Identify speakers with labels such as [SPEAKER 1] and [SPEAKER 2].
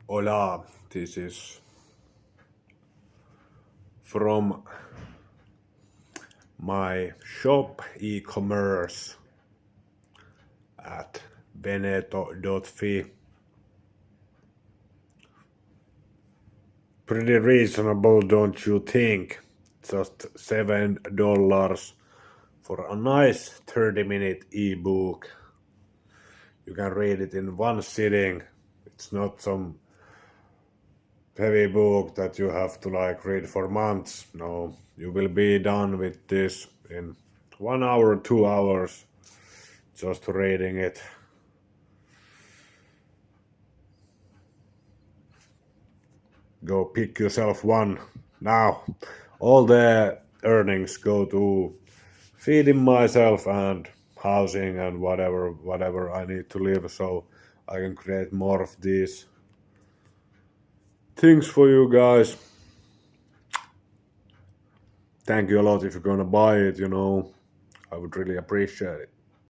[SPEAKER 1] Hola, this is from my shop e-commerce at veneto.fi. Pretty reasonable, don't you think? Just $7 for a nice 30-minute ebook. You can read it in one sitting. It's not some heavy book that you have to read for months. No, you will be done with this in 1 hour, 2 hours just reading it. Go pick yourself one now. All the earnings go to feeding myself and housing and whatever I need to live, so I can create more of these things for you guys. Thank you a lot if you're gonna buy it, I would really appreciate it.